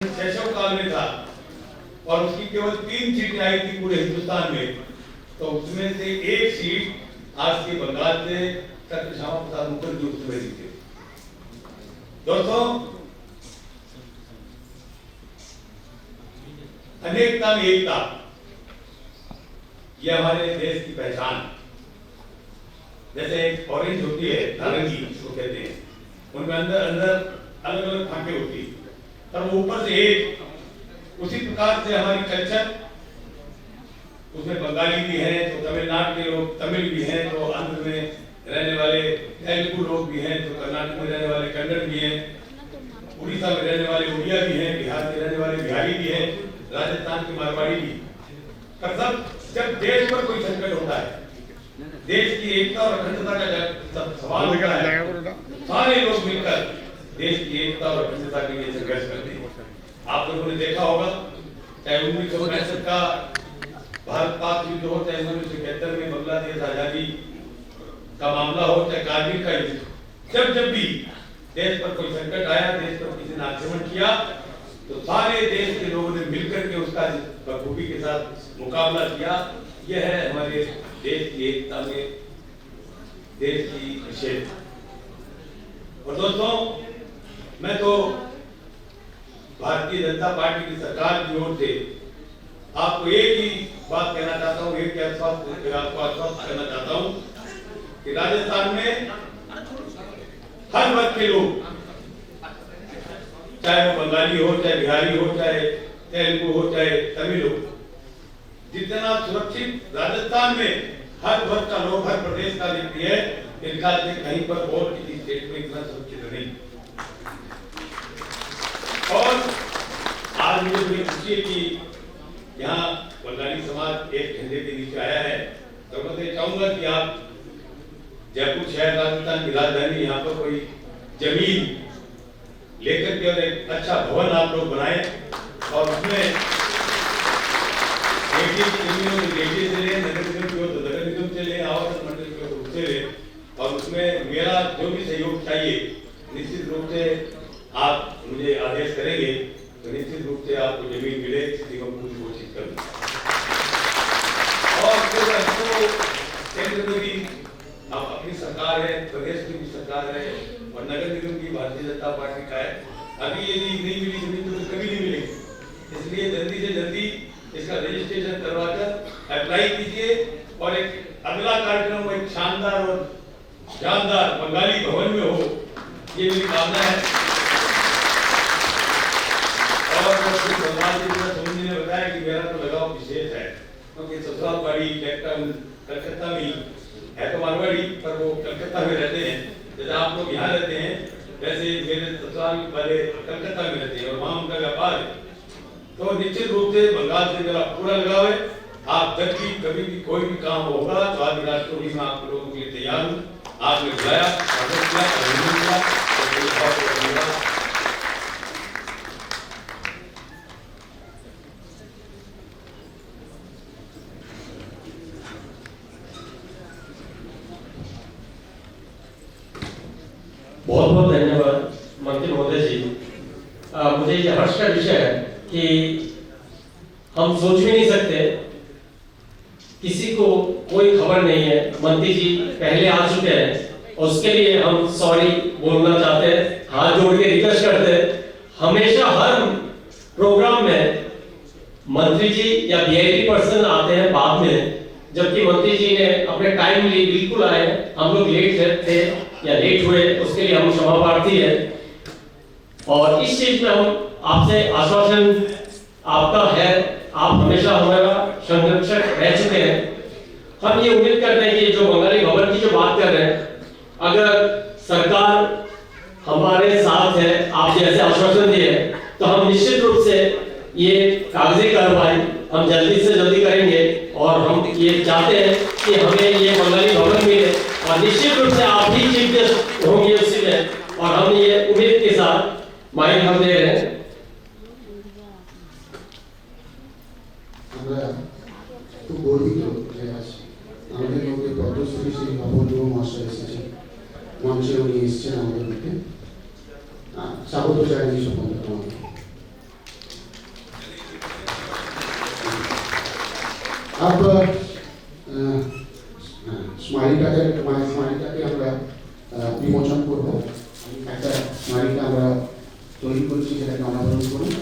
शैशव काल में था और उसकी केवल 3 सीटें आई थी पूरे हिंदुस्तान में, तो उसमें से एक सीट आज के बंगाल से डॉक्टर श्यामा प्रसाद मुखर्जी उसमें भेजी थी। दोस्तों, अनेकता में एकता, यह हमारे देश की पहचान। जैसे एक ऑरेंज होती है, नारंगी इसको कहते हैं, उनमें अंदर अंदर अलग अलग फांके होती है, पर वो ऊपर से एक। उसी प्रकार से हमारी कल्चर, उसमें बंगाली भी हैं, तो तमिलनाडु के लोग तमिल भी हैं, तो आंध्र में रहने वाले तेलुगु लोग भी हैं, तो कर्नाटक में रहने वाले कन्नड़ भी हैं, उड़ीसा में रहने वाले उड़िया भी हैं, बिहार में रहने वाले बिहारी भी हैं, राजस्थान के मारवाड़ी भी। पर सब जब देश पर कोई संकट होता है, देश की एकता और अखंडता का सवाल होता है, सारे लोग मिलकर देश की एकता और अखंडता के लिए संघर्ष करते हैं। आप लोगों ने देखा होगा, चाहे 1965 का भारत पाक युद्ध हो, चाहे 1971 में बांग्लादेश आजादी का मामला हो, चाहे कारगिल का युद्ध, जब भी देश पर कोई संकट आया, देश पर किसी ने आक्रमण किया, तो सारे देश के लोगों ने मिलकर के उसका बखूबी के साथ मुकाबला किया। यह है हमारे देश की एकता में देश की विशेषता। और दोस्तों, मैं तो भारतीय जनता पार्टी की सरकार की ओर से आपको एक ही बात कहना चाहता हूँ, एक आपको आश्वस्त करना चाहता हूँ कि राजस्थान में हर वर्ग के लोग, चाहे वो बंगाली हो, चाहे बिहारी हो, चाहे तेलुगु हो, चाहे तमिल हो, जितना सुरक्षित राजस्थान में हर वर्ग का लोग, हर प्रदेश का व्यक्ति है, इनका कहीं पर और किसी स्टेट में इतना सुरक्षित नहीं। और आज मुझे बड़ी खुशी है कि यहाँ बंगाली समाज एक झंडे के नीचे आया है। तो मैं चाहूंगा कि आप जयपुर शहर राजस्थान की राजधानी, यहाँ पर कोई जमीन लेकर के और एक अच्छा भवन आप लोग बनाएं और उसमें रेडियो से ले, नगर निगम की ओर तो नगर निगम से ले, आवास मंडल की ओर उससे ले, और उसमें मेरा जो भी सहयोग चाहिए निश्चित रूप से आप मुझे आदेश करेंगे, तो निश्चित रूप से आपको जमीन मिले, इसकी मैं पूरी कोशिश करूंगा। और फिर आपको केंद्र में भी आप अपनी सरकार है, प्रदेश की भी सरकार है, और नगर निगम की भारतीय जनता पार्टी का है। अभी यदि नहीं मिली जमीन तो कभी नहीं मिलेगी, इसलिए जल्दी से जल्दी इसका रजिस्ट्रेशन करवाकर अप्लाई कीजिए और एक अगला कार्यक्रम एक शानदार और जानदार बंगाली भवन में हो, ये मेरी कामना है। और सोनी ने बताया कि मेरा तो लगाव विशेष है, क्योंकि ससुराल बाड़ी कलकत्ता में ही है, तो मारवाड़ी, पर वो कलकत्ता में रहते हैं। जैसे आप लोग यहाँ रहते हैं, वैसे मेरे ससुराल वाले कलकत्ता में रहते हैं और वहाँ उनका व्यापार है। तो निश्चित रूप से बंगाल से मेरा पूरा लगाव है। आप जब भी कभी भी कोई भी काम होगा तो आदि राष्ट्रों में आप लोगों के लिए तैयार हूँ। आपने बुलाया, बहुत बहुत धन्यवाद मंत्री महोदय जी। मुझे ये हर्ष का विषय है कि हम सोच भी नहीं सकते, किसी को कोई खबर नहीं है, मंत्री जी पहले आ चुके हैं, और उसके लिए हम सॉरी बोलना चाहते हैं, हाथ जोड़ के रिक्वेस्ट करते हैं। हमेशा हर प्रोग्राम में मंत्री जी या वीआईपी पर्सन आते हैं बाद में, जबकि मंत्री जी ने अपने टाइमली बिल्कुल आए। हम लोग लेट थे या लेट हुए, उसके लिए हम क्षमा प्रार्थी है। और इस चीज में हम आपसे आश्वासन आपका है, आप हमेशा हमारा संरक्षक रह चुके हैं। हम ये उम्मीद करते हैं कि जो बंगाली भवन की जो बात कर रहे हैं, अगर सरकार हमारे साथ है, आप जैसे आश्वासन दिए, तो हम निश्चित रूप से ये कागजी कार्रवाई हम जल्दी से जल्दी करेंगे। और हम ये चाहते हैं कि हमें ये बंगाली भवन मिले, और निश्चित रूप से आप ही चीफ गेस्ट होंगे उसी में, और हम ये उम्मीद के साथ माइक हम दे रहे हैं। আমরা খুব গর্বিত যে আজ আমাদের মধ্যে পদ্মশ্রী শ্রী অপূর্ব মহাশয় এসেছেন, মঞ্চে উনি এসেছেন আমাদের মধ্যে। স্বাগত জানাই সম্বন্ধে। अब স্মারিকাকে আমরা বিমোচন করব। একটা স্মারিকা আমরা তৈরি করছি, যেটাকে অনাবরণ করুন।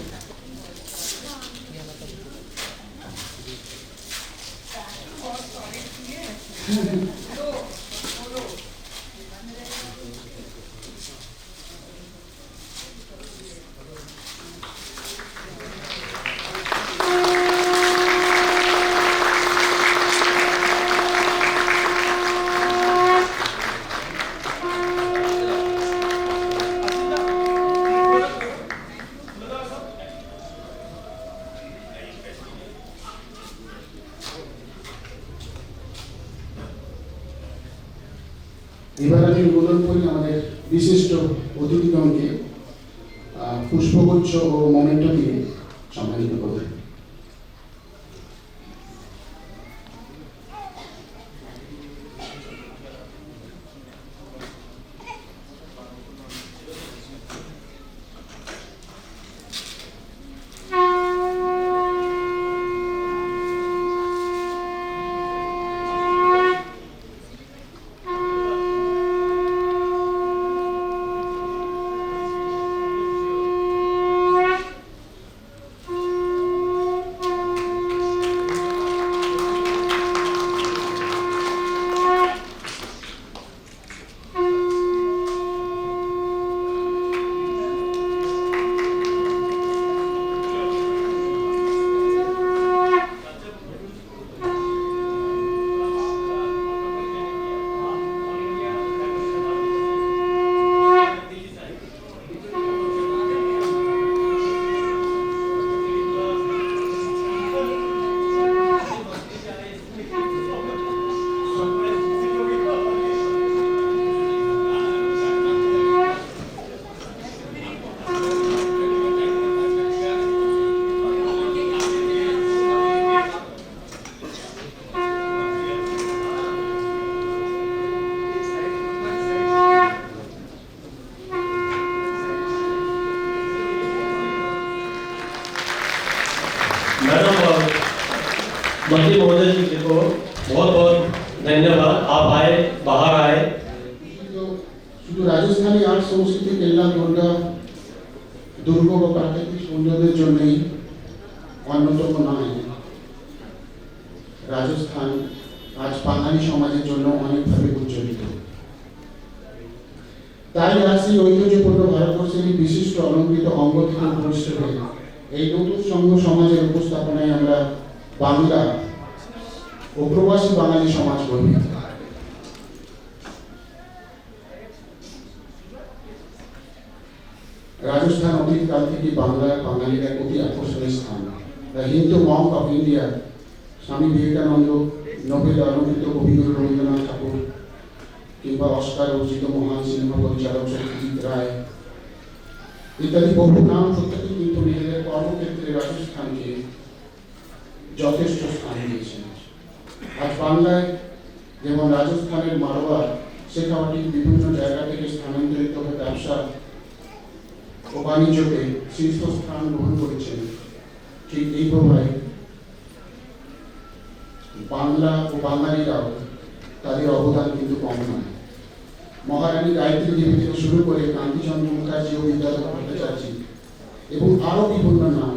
এবার আমি অনুরোধ করি আমাদের বিশিষ্ট অতিথিগণকে পুষ্পগুচ্ছ ও মোমেন্টো দিয়ে সম্মানিত করবে। मैडम और मंत्री महोदय जी को बहुत बहुत धन्यवाद। आप आए, बाहर आए। শুধু রাজস্থানী আর্ট সংস্কৃতি কেল্লা দুর্গা দুর্গ বা প্রাকৃতিক সৌন্দর্যের জন্যই অন্যতম নয়, রাজস্থান আজ বাঙালি সমাজের জন্য অনেকভাবে উজ্জ্বলিত। তাই আজ এই ঐতিহ্যপূর্ণ ভারতবর্ষের এই বিশিষ্ট অলঙ্কৃত অঙ্গ থেকে উপস্থিত হয়ে এই নতুন সংঘ সমাজের উপস্থাপনায় আমরা বাংলা ও প্রবাসী বাঙালি সমাজ গর্বিত। রাজস্থান অতীতকাল থেকে বাংলার বাঙালির এক অতি আকর্ষণীয় স্থান। The Hindu Monk of India Swami Vivekananda, Nobel অলঙ্কৃত কবিগুরু রবীন্দ্রনাথ ঠাকুর কিংবা অস্কার অর্জিত মহান সিনেমা পরিচালক সত্যজিৎ রায় ইত্যাদি বহু নাম প্রত্যেকে কিন্তু নিজেদের কর্মক্ষেত্রে রাজস্থানকে যথেষ্ট স্থান দিয়েছেন। আজ বাংলায় যেমন রাজস্থানের মারোয়ার শেখাওয়াটি বিভিন্ন জায়গা থেকে স্থানান্তরিত হয়ে ব্যবসা ও বাণিজ্যকে শীর্ষস্থান গ্রহণ করেছেন, ঠিক এই প্রভাবে বাংলা ও বাঙালিরাও তাদের অবদান কিন্তু কম নয়। মহারানী গায়ত্রী দেবী থেকে শুরু করে কান্তিচন্দ্র মুখার্জি ও বিদ্যাধর ভট্টাচার্য এবং আরও বিভিন্ন নাম,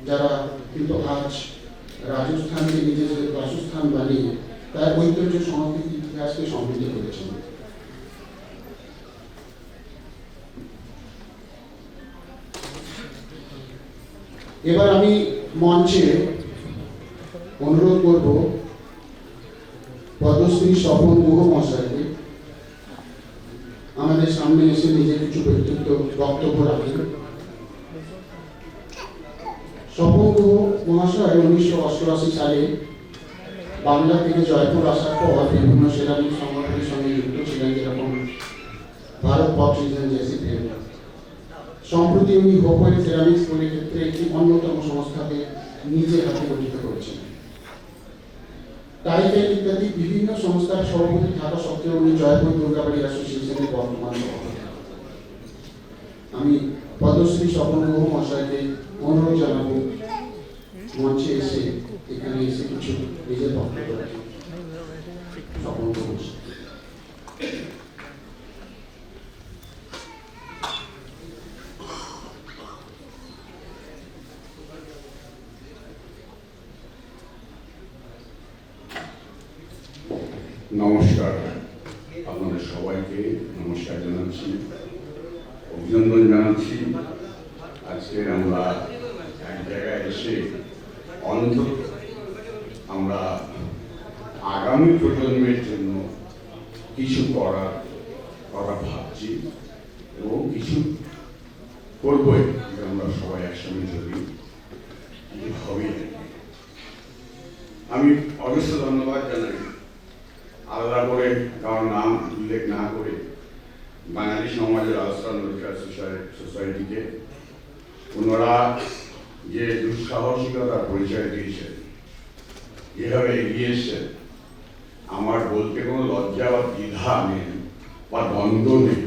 যারা কিন্তু আজ রাজস্থানকে নিজেদের বাসস্থান বানিয়ে তার ঐতিহ্য সংস্কৃতি ইতিহাসকে সমৃদ্ধ করেছেন। এবার আমি মঞ্চে অনুরোধ করব পদ্মশ্রী স্বপন গুহ মহাশয়কে আমাদের সামনে এসে নিজের কিছু ব্যক্তিত্ব বক্তব্য রাখেন। স্বপন গুহ মহাশয় 1988 সালে বাংলা থেকে জয়পুর আসার পর বিভিন্ন সেরামিক সংগঠনের সঙ্গে যুক্ত ছিলেন, যেরকম ভারত পপ সিজন জেসি প্রেম। সম্প্রতি উনি হোপওয়েল সেরামিক্স ক্ষেত্রে একটি অন্যতম সংস্থাকে নিজে হাতে গঠিত করেছেন। টাইফেল ইত্যাদি বিভিন্ন সংস্থার সভাপতি থাকা সত্ত্বেও উনি জয়পুর দুর্গাবাড়ি অ্যাসোসিয়েশনের বর্তমান সভাপতি। আমি পদ্মশ্রী স্বপন গুহ মহাশয়কে অনুরোধ জানাবো মঞ্চে এসে এখানে এসে নমস্কার, আপনাদের সবাইকে নমস্কার জানাচ্ছি, অভিনন্দন জানাচ্ছি। আজকে আমরা এক জায়গায় এসে অন্তত আমরা আগামী প্রজন্মের জন্য কিছু করার কথা ভাবছি এবং কিছু করবই। আমরা সবাই একসঙ্গে চলি, হবে। আমি অবশ্য ধন্যবাদ জানাই আলাদা করে কারোর নাম উল্লেখ না করে বাঙালি সমাজের রাজস্থান ওয়েলফেয়ার সোসাইটিকে ওনারা যে দুঃসাহসিকতার পরিচয় দিয়েছেন, যেভাবে এগিয়ে এসছেন, আমার বলতে কোনো লজ্জা বা দ্বিধা নেই বা দ্বন্দ্ব নেই।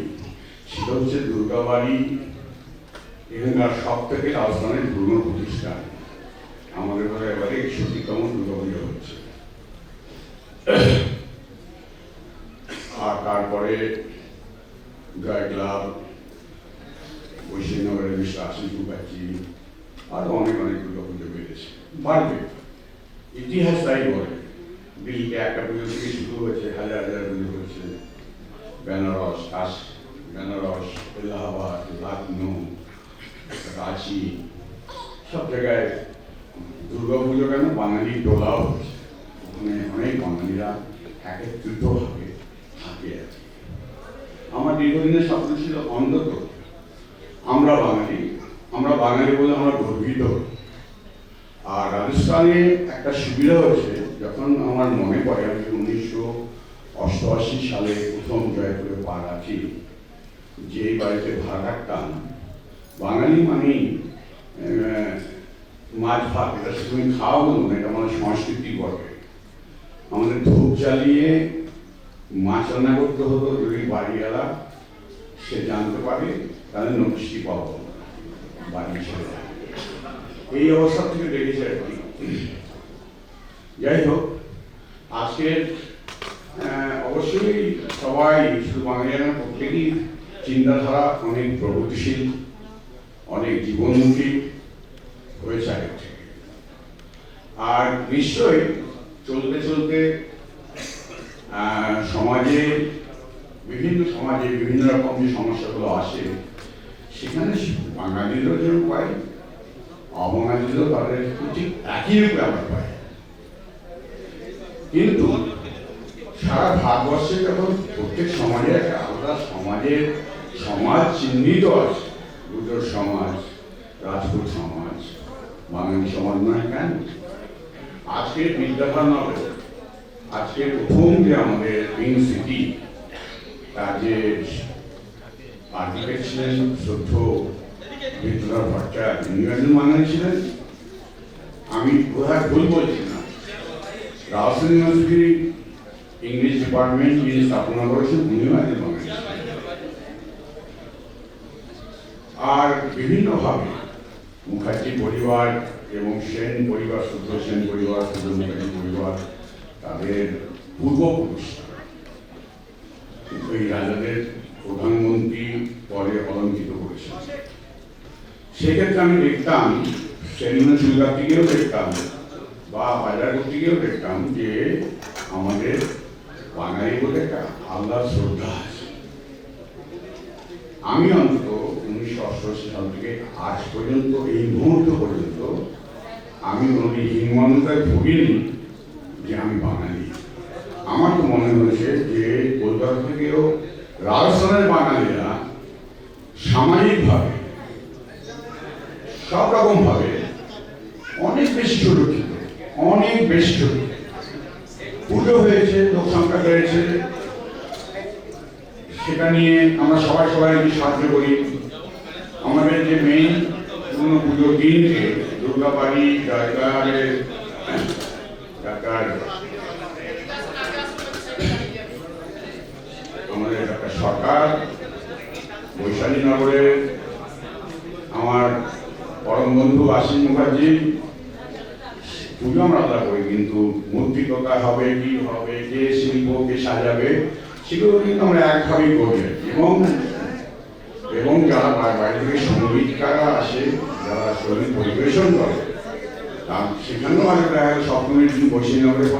সেটা হচ্ছে দুর্গাবাড়ি এখানকার সব থেকে রাজস্থানের পুরনো প্রতিষ্ঠান। আমাদের ঘরে এবারে 61তম দুর্গাপুজো হচ্ছে। আর তারপরে জয় ক্লাব, বৈষ্ণবের মিস্টার আশিস মুখার্জি, আরো অনেক অনেক দুর্গাপুজো বেড়েছে, বাড়বে। ইতিহাস তাই বলে। দিল্লিতে একটা পুজো থেকে শুরু হয়েছে, হাজার হাজার পুজো হয়েছে। বেনারস, বেনারস, এলাহাবাদ, লখনৌ, রাঁচি, সব জায়গায় দুর্গাপুজো কেন বাঙালি ডোলাও হচ্ছে। ওখানে অনেক বাঙালিরা একত্রিতভাবে থাকে। আমার দীর্ঘদিনের স্বপ্ন ছিল অন্তত আমরা বাঙালি বলে আমরা গর্বিত। আর রাজস্থানে একটা সুবিধা হচ্ছে, যখন আমার মনে পড়ে আমি 1988 সালে প্রথম জয়পুরে পা রাখি, যে বাড়িতে ভাড়া থাকতাম, বাঙালি মানেই মাছ ভাত, এটা শুধু খাওয়া বলুন না, এটা আমাদের সংস্কৃতি বটে। আমাদের ধূপ জ্বালিয়ে মাছ রান্না করতে হতো, যদি বাড়িওয়ালা সে জানতে পারে তাহলে নোটিশটি পাবো বাড়ি ছেড়ে। এই অবস্থা থেকে দেখেছে আর কি। যাই হোক, আজকের অবশ্যই সবাই, শুধু বাঙালিরা প্রত্যেকেই চিন্তাধারা অনেক প্রগতিশীল, অনেক জীবনমুখী হয়েছে আগের থেকে। আর নিশ্চয়ই চলতে চলতে সমাজে বিভিন্ন রকম যে সমস্যাগুলো আসে, সেখানে বাঙালিরও যেরকম পাই, অবাঙালিরও তাদের ঠিক একই রূপে আমরা পাই। কিন্তু সারা ভারতবর্ষে যখন প্রত্যেক সমাজে একটা আলাদা সমাজ চিহ্নিত আছে, গুজর সমাজ, রাজপুত সমাজ, বাঙালি সমাজ নয় কেন? আজকের বিদ্যাধরনগর, আজকে প্রথম যে আমাদের পিঙ্ক সিটি, তার যে আর্কিটেক্ট ছিলেন শ্রদ্ধেয় বিদ্যাধর ভট্টাচার্য, উনি একজন বাঙালি ছিলেন। আমি বোধহয় ভুল বলছি না, রাজস্থান ইউনিভার্সিটির ইংলিশ ডিপার্টমেন্ট যিনি স্থাপনা করেছেন, উনিও একজন বাঙালি ছিলেন। আর বিভিন্নভাবে মুখার্জি পরিবার এবং সেন পরিবার, শুদ্ধ সেন পরিবার, শুদ্ধ মুখার্জি পরিবার, তাদের পূর্বপুরুষ এই রাজাদের প্রধানমন্ত্রী পদে অলঙ্কিত করেছেন। সেক্ষেত্রে আমি দেখতাম, সেলিনা চুলকার দিকেও দেখতাম বা বাজার দিকেও দেখতাম যে আমাদের বাঙালি বলে একটা আলাদা শ্রদ্ধা আছে। আমি অন্তত 1988 সাল থেকে আজ পর্যন্ত, এই মুহূর্ত পর্যন্ত আমি কোনোদিন হীনমন্যতায় ভুগিনি যে আমি বাঙালি। আমার তো মনে হয়েছে যে কলকাতা থেকেও রাজস্থানের বাঙালিরা সামাজিকভাবে, সব রকম ভাবে অনেক বেশি সুরক্ষিত, অনেক বেশি সুরক্ষিত। পুজো হয়েছে, লোক সংখ্যা বেড়েছে, সেটা নিয়ে আমরা সবাই সাহায্য করি। আমাদের যে মেইন পুজোর দিনকে দুর্গাবাড়ি, জয়গাড়ের আমাদের একটা সরকার, বৈশালী নগরের আমার পরম বন্ধু আশিস মুখার্জি, পুজো আমরা আলাদা করি, কিন্তু মূর্তি কোথায় হবে, কি হবে, কে শিল্প, কে সাজাবে, সেগুলো কিন্তু আমরা একভাবেই করি। এবং যারা বাইরে থেকে সঙ্গীতকাররা আসে, যারা সঙ্গীত পরিবেশন করে, সেখানেও আমাদের দেখা গেল সপ্তমীর দিন বৈশালী নগরের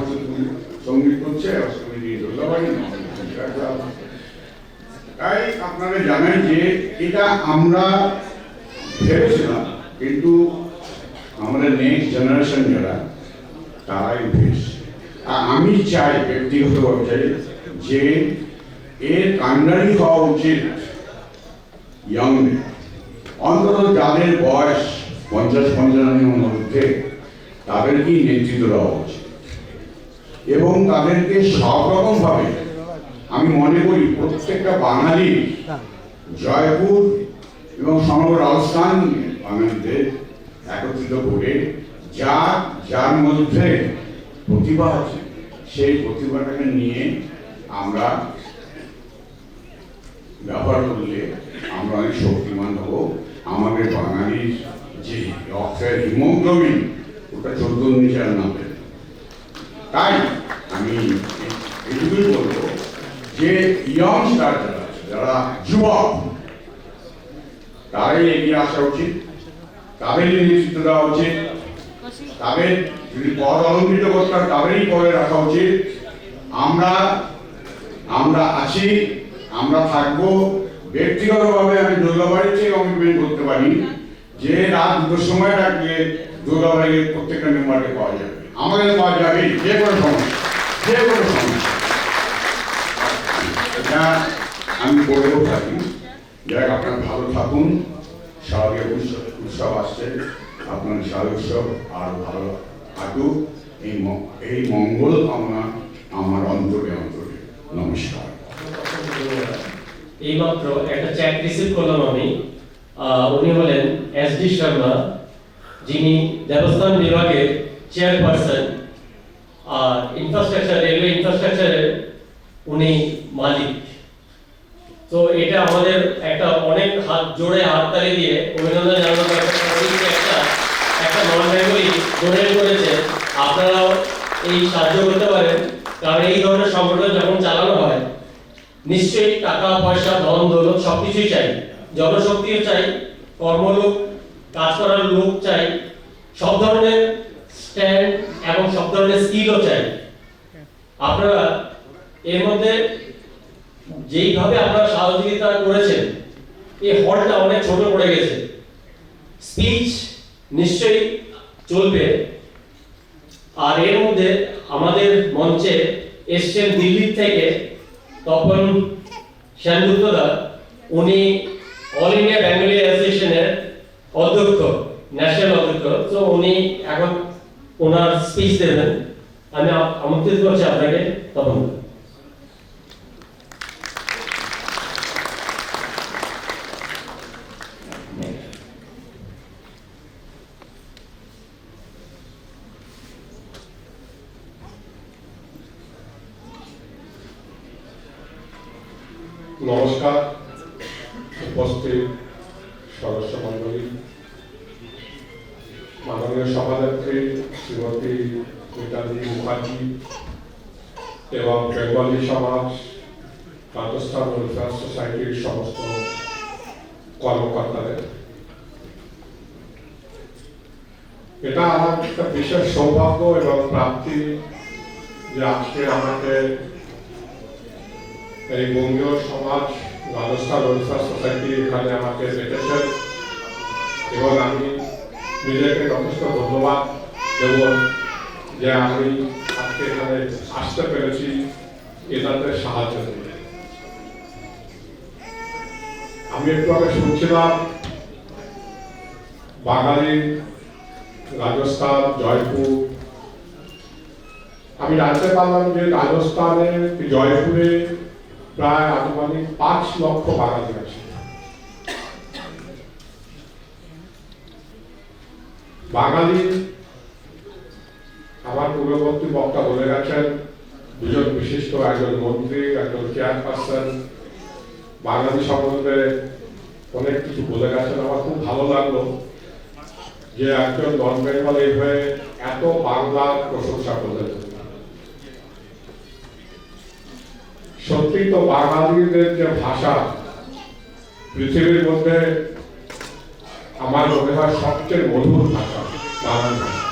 সঙ্গীত করছে অষ্টমী দুর্গাবাড়ি। তাই আপনারা জানেন যে এটা আমরা ভেবেছিলাম, কিন্তু আমাদের নেক্সট জেনারেশন যারা তারাই উঠেছে। আর আমি চাই, ব্যক্তিগতভাবে চাই যে এর কান্ডারি হওয়া উচিত ইয়াংদের, অন্তত যাদের বয়স 50-55 মধ্যে, তাদেরকেই নেতৃত্ব দেওয়া উচিত এবং তাদেরকে সব রকম ভাবে, আমি মনে করি প্রত্যেকটা বাঙালি জয়পুর এবং সমগ্র রাজস্থান বাঙালিদের একত্রিত করে যার মধ্যে প্রতিভা আছে সেই প্রতিভাটাকে নিয়ে আমরা ব্যবহার করলে আমরা অনেক শক্তিমান হব। আমাদের বাঙালির যে রক্তের হিমোগ্লোবিন ওটা 14 নিচে আর নামবে। তাই আমি এটুকুই বলবো যে ইয়ং স্টার যারা আছে, যারা যুবক, তারাই এগিয়ে আসা উচিত, তাদেরই নেতৃত্ব দেওয়া উচিত, তাদের যদি পদ অলঙ্কৃত করতে হয় তাদেরই পদে রাখা উচিত। আমরা আছি, আমরা থাকবো। ব্যক্তিগতভাবে আমি দুর্গাবাড়িতে কমিটমেন্ট করতে পারি যে রাত 2টোর সময় ডাকলে দুর্গাবাড়ির প্রত্যেকটা মেম্বারকে পাওয়া যাবে, আমাদের পাওয়া যাবে যে কোনো সময়। এটা আমি বলেও থাকি। যাই আপনারা ভালো থাকুন। শারদীয় উৎসব আসছে, আপনার শারদীয় উৎসব আরো ভালো থাকুক, এই মঙ্গল কামনা আমার অন্তরে অন্তরে। নমস্কার। এইমাত্র একটা চ্যাট রিসিভ করলাম আমি। উনি হলেন SD শর্মা, যিনি দেবস্থান বিভাগের চেয়ারপারসন, আর ইনফ্রাস্ট্রাকচার, রেলওয়ে ইনফ্রাস্ট্রাকচারের উনি মালিক। তো এটা আমাদের একটা অনেক হাত জোড়ে হাততালি দিয়ে অভিনন্দন জানানো একটা নন বেঙ্গলি ডোনেট করেছে। আপনারাও এই সাহায্য করতে পারেন, কারণ এই ধরনের সংগঠন যখন চালানো হয় নিশ্চয়ই টাকা পয়সা ধন দৌলত সবকিছুই চাই, জনশক্তিও চাই, কর্মলোক, কাজ করার লোক চাই, সব ধরনের স্ট্যান্ড এবং সব ধরনের স্কিলও চাই। আপনারা এর মধ্যে যেইভাবে আপনারা সহযোগিতা করেছেন, এই হলটা অনেক ছোট পড়ে গেছে, স্পিচ নিশ্চয়ই চলবে। আর এর মধ্যে আমাদের মঞ্চে এসছেন দিল্লি থেকে তপন সেনগুপ্তদা, উনি অল ইন্ডিয়া বেঙ্গলি অ্যাসোসিয়েশনের অধ্যক্ষ, ন্যাশনাল অধ্যক্ষ। তো উনি এখন ওনার স্পিচ দেবেন। আমি আমন্ত্রিত করছি আপনাকে তপন। নমস্কার উপস্থিত সদস্য মন্ডলী, মাননীয় সভানেত্রী শ্রীমতী মিতালি মুখার্জি এবং বেঙ্গলি সমাজ রাজস্থান ওয়েলফেয়ার সোসাইটির সমস্ত কর্মকর্তাদের, এটা আমার একটা বিশেষ সৌভাগ্য এবং প্রাপ্তি যে আজকে আমাকে এই বঙ্গীয় সমাজ রাজস্থান ওয়েলফেয়ার সোসাইটি এখানে আমাকে ডেকেছেন এবং আমি নিজেকে যথেষ্ট ধন্যবাদ দেব যে আমি আজকে এখানে আসতে পেরেছি এটাতে সাহায্য করে। আমি একটু আগে শুনছিলাম বাঙালি রাজস্থান জয়পুর। আমি জানতে পারলাম যে রাজস্থানে জয়পুরে প্রায় আনুমানিক 5 লক্ষ বাঙালি আছে। বাঙালি, আমার পূর্ববর্তী বক্তা বলে গেছেন, দুজন বিশিষ্ট, একজন মন্ত্রী, একজন চেয়ারপারসন বাঙালি সম্বন্ধে অনেক কিছু বলে গেছেন। আমার খুব ভালো লাগলো যে একজন নন বেঙ্গলি হয়ে এত বাংলার প্রশংসা করলেন। সত্যি তো বাঙালিদের যে ভাষা পৃথিবীর মধ্যে আমার মনে হয় সবচেয়ে মধুর ভাষা বাংলা ভাষা।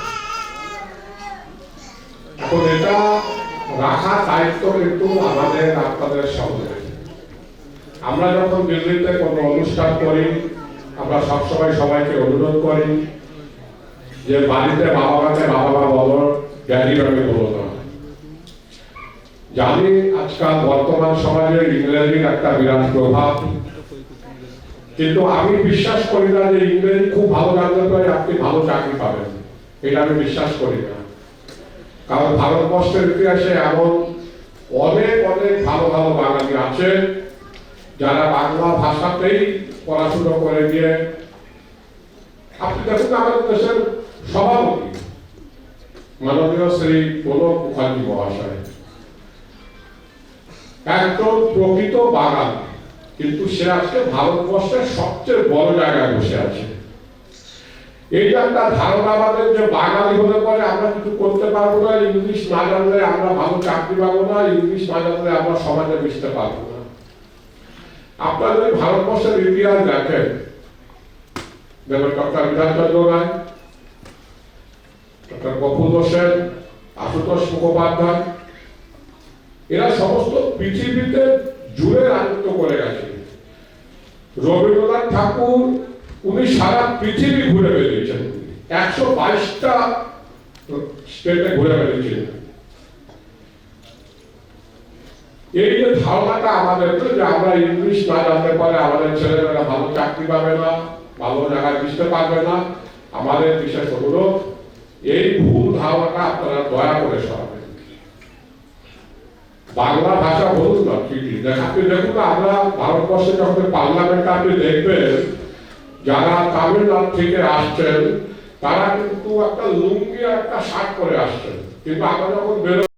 এখন এটা রাখার দায়িত্ব কিন্তু আমাদের আপনাদের সামনে। আমরা যখন দিল্লিতে কোনো অনুষ্ঠান করি, আমরা সবসময় সবাইকে অনুরোধ করি যে বাড়িতে বাবা মাকে বাবা মা বলো, ড্যাডি মামি বলো না। জানি আজকাল বর্তমান সমাজে ইংরেজির একটা বিরাট প্রভাব, কিন্তু আমি বিশ্বাস করি না যে ইংরেজি খুব ভালো জানতে পারে আপনি ভালো চাকরি পাবেন, এটা আমি বিশ্বাস করি না। কারণ ভারতবর্ষের ইতিহাসে এমন অনেক অনেক ভালো ভালো বাঙালি আছে যারা বাংলা ভাষাতেই পড়াশোনা করে গিয়ে, আপনি দেখুন আমাদের দেশের সভাপতি মাননীয় শ্রী প্রণব মুখার্জি মহাশয় একজন প্রকৃত বাঙালি, কিন্তু সে আজকে ভারতবর্ষের সবচেয়ে বড় জায়গায় বসে আছে। এই যে একটা ধারণা আমাদের যে বাঙালি হলে পরে আমরা কিছু করতে পারবো না, ইংলিশ না জানলে আমরা ভালো চাকরি পাবো না, ইংলিশ না জানলে আমরা সমাজে মিশতে পারবো না। আপনারা যদি ভারতবর্ষের ইতিহাস দেখেন, যেমন ডক্টর বিধানচন্দ্র রায়, ডক্টর প্রফুল্ল সেন, আশুতোষ মুখোপাধ্যায়, এরা সমস্ত পৃথিবীতে জুড়ে রাজত্ব করে গেছে। রবীন্দ্রনাথ ঠাকুর উনি সারা পৃথিবী ঘুরে বেরিয়েছেন, 122টা স্টেটে ঘুরে বেরিয়েছেন। এই যে ধারণাটা আমাদের, যে আমরা ইংলিশ না জানতে পারে আমাদের ছেলেমেয়েরা ভালো চাকরি পাবে না, ভালো জায়গায় মিশতে পারবে না, আমাদের বিশেষ অনুরোধ এই ভুল ধারণাটা আপনারা দয়া করে সরাবেন। বাংলা ভাষা বলুন না, ঠিকই আপনি দেখুন না, আমরা ভারতবর্ষে যখন পার্লামেন্ট আপনি দেখবেন যারা তামিলনাড়ু থেকে আসছেন তারা কিন্তু একটা লুঙ্গি একটা শার্ট পরে আসছেন, কিন্তু আমরা যখন বেরো